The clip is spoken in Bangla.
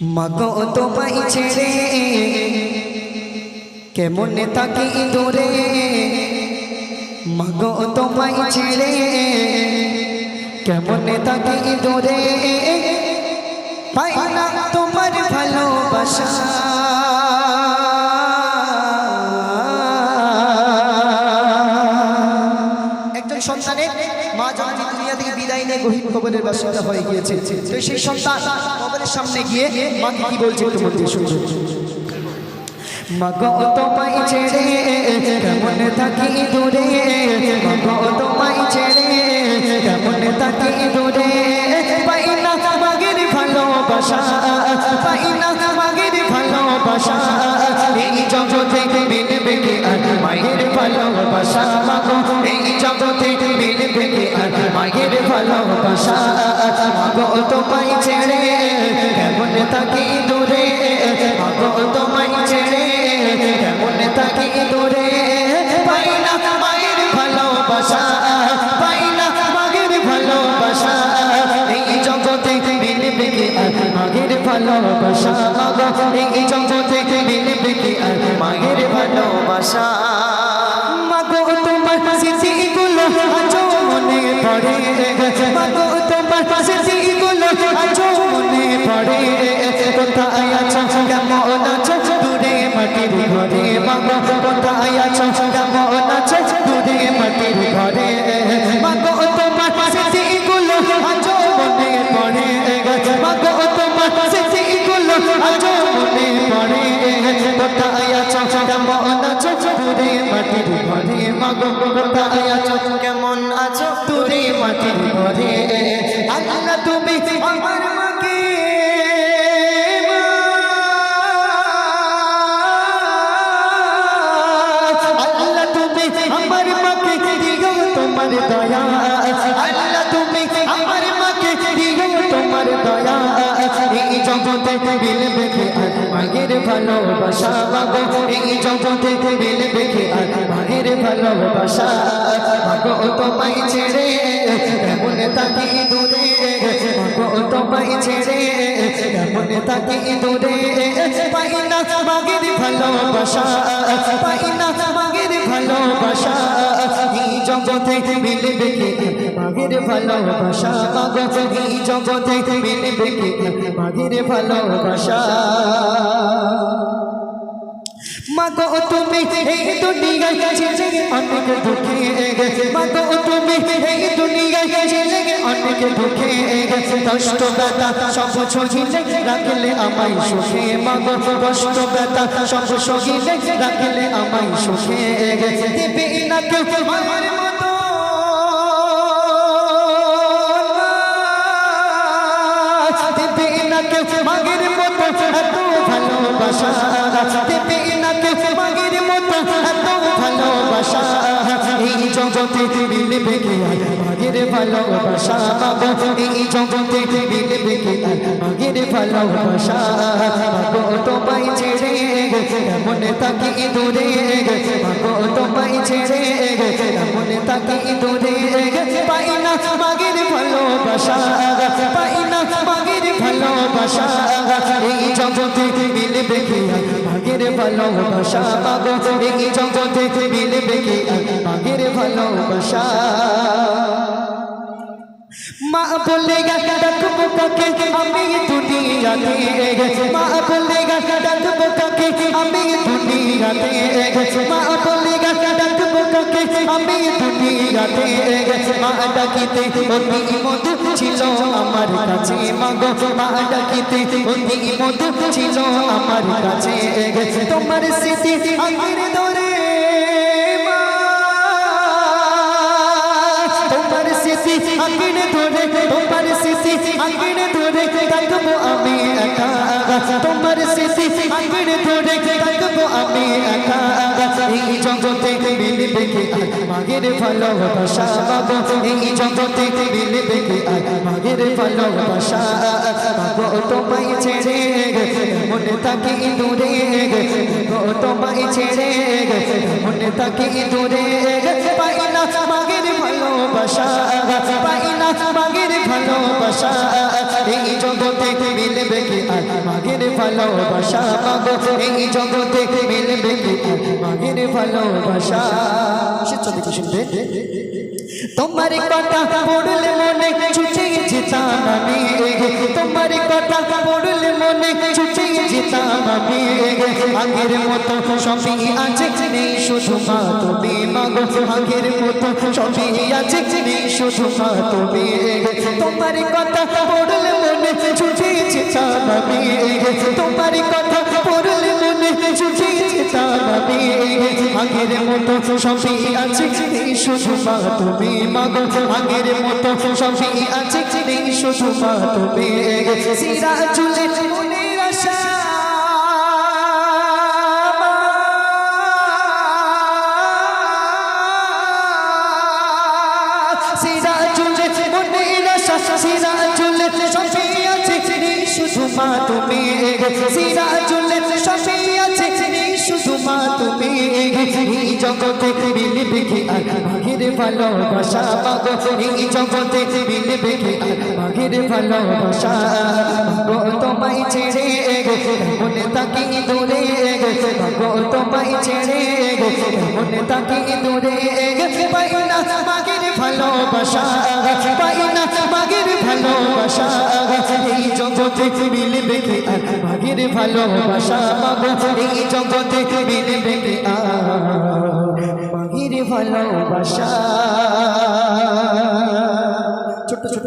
মাগো তোমায় ছেড়ে কেমনে থাকি দূরে, মাগো তোমায় ছেড়ে কেমনে থাকি দূরে, পাই না তোমার ভালোবাসা। একজন সন্তানের মা যখন দুনিয়া থেকে বিদায় নিয়ে গহীন কবরের বাসিন্দা হয়ে গিয়েছে, তো সেই সন্তান কবরের সামনে গিয়ে মাকে কি বলছে একটু মন দিয়ে শুনবেন। মাগো তোমায় ছেড়ে কেমনে থাকি দূরে, মাগো তোমায় ছেড়ে কেমনে থাকি দূরে, পাই না মাগের ভালোবাসা, পাই না মাগের ভালোবাসা। এই জগতে মিলবে কি আর মায়ের ভালোবাসা, মাগো এই জগতে মিলবে কি আর মায়ের ভালোবাসা। মাগো তোমায় ছেড়ে কেমনে থাকি দূরে, মাগো তোমায় ছেড়ে কেমনে থাকি দূরে, পাই না মায়ের ভালোবাসা, পাই না মায়ের ভালোবাসা। এই জগতে মিলবে কি আর মায়ের ভালোবাসা, মাগো এই জগতে মিলবে কি আর মায়ের ভালোবাসা। মাগো তোমার স্মৃতিগুলো আজও মনে পড়ে, মাগো তোমার স্মৃতিগুলো আজও মনে পড়ে, কোথায় আছো কেমন আছো দূরে মাটির ঘরে, মাগো কোথায় আছো কেমন আছো দূরে মাটির ঘরে, মাগো তোমার স্মৃতিগুলো আজও মনে পড়ে, মাগো তোমার স্মৃতিগুলো আজও মনে পড়ে, কোথায় আছো কেমন আছো দূরে মাটির ঘরে, মাগো কোথায় আছো কেমন আছো দূরে মাটির ঘরে। আল্লাহ তুমি আমার মাকে, আল্লাহ তুমি আমার মাকে দিও তোমার দয়া, আল্লাহ তুমি আমার মাকে দিও তোমার দয়া। এই জগতে মিলবে কি আর মায়ের ভালোবাসা, মাগো এই জগতে মিলবে কি আর মায়ের ভালোবাসা। মাগো তোমায় ছেড়ে কেমনে থাকি দূরে, মাগো তোমায় ছেড়ে কেমনে থাকি দূরে, পাই না মায়ের ভালোবাসা, পাই না মায়ের ভালোবাসা। এই জগতে মিলবে কি মায়ের ভালোবাসা, মাগো এই জগতে মিলবে কি মায়ের ভালোবাসা। মাগো তুমি এই দুনিয়ায় ছেড়ে অনেক দুঃখে গেছে, মাগো তুমি এই দুনিয়ায় ছেড়ে অনেক দুঃখে গেছে, কষ্ট ব্যথা সব সহিলে রাখলে আমায় সুখে, মাগো কষ্ট ব্যথা সব সহিলে রাখলে আমায় সুখে গেছে। দেবে না কেউ আমার মতো, দেবে না কেউ মাগের মতো এত ভালোবাসা, দেবে না কেউ মাগের মতো এত ভালোবাসা। এই জগতে মিলবে কি আর মাগের ভালোবাসা, মাগো এই জগতে মিলবে কি আর মাগের ভালোবাসা। মাগো তোমায় ছেড়ে কেমনে থাকি দূরে, মাগো তোমায় ছেড়ে কেমনে থাকি দূরে, পাই না মাগের ভালোবাসা, পাই না মাগের ভালোবাসা। এই জগতে মিলবে কি আর মাগের ভালোবাসা, মাগো এই জগতে মিলবে কি আর মাগের ভালোবাসা। মা বলে ডাকবো কাকে আমি দুনিয়াতে, মা বলে ডাকবো কাকে আমি দুনিয়াতে, মা বলে ডাকবো কাকে আমি দুনিয়াতে, মা ডাকিতে অতি মধু ছিল আমার কাছে, মাগো মা ডাকিতে অতি মধু ছিল আমার কাছে, তোমার স্মৃতি আগের দরে, তোমার স্মৃতি আগের ধরে, তোমার স্মৃতি আগের ধরে থাকবো আমি একা, তোমার স্মৃতি আগের ধরে থাকবো আমি একা। এই জগতে মিলবে কি আর মাগের ভালোবাসা, মাগো এই জগতে মিলবে কি আর মাগের ভালোবাসা। মাগো তোমায় ছেড়ে মনে থাকি দূরে, মাগো তোমায় ছেড়ে মনে থাকি দূরে, পাই না মাগের ভালোবাসা, পাই না মাগের ভালোবাসা। এই জগতে মিলবে কি আর মাগের মাগের ভালোবাসা মাগো এই জগতে মিলবে কি মাগের ভালোবাসা শিক্ষা দেখে শুনবে তোমার কথা পড়লে মনে ছুটে যেতাম আমি তোমার কথা পড়লে মনে ছুটে যেতাম আমি আগের মতো সবই আছে নেই শুধু মা তুমি মাগো আগের মতো সবই আছে নেই শুধু মা তুমি তোমার কথা পড়লে মনে ছুটে যেতাম আমি তোমার কথা পড়লে মনে ছুটে যেতাম আমি আগের মতো সবই আছে নেই শুধু মা তুমি মাগো আগের মতো সবই আছে নেই শুধু মা তুমি সিরাজুল মুনির আশা সিরাজুল মুনির আশা সিরাজুল সবই আছে নেই শুধু মা তুমি সিরাজুল সবই আছে নেই শুধু মা তুমি এই জগতে মিলবে কি আর মাগের ভালোবাসা মাগো এই জগতে মিলবে কি আর মাগের ভালোবাসা মাগো তোমায় ছেড়ে মনে তাকি দূরে মাগো তোমায় ছেড়ে মনে তাকি দূরে পাই না মাগের ভালোবাসা পাই না মাগের ভালোবাসা এই জগতে মিলবে কি আর মাগের ভালোবাসা মাগো এই জগতে মিলবে কি আর মাগের ভালোবাসা ছোট ছোট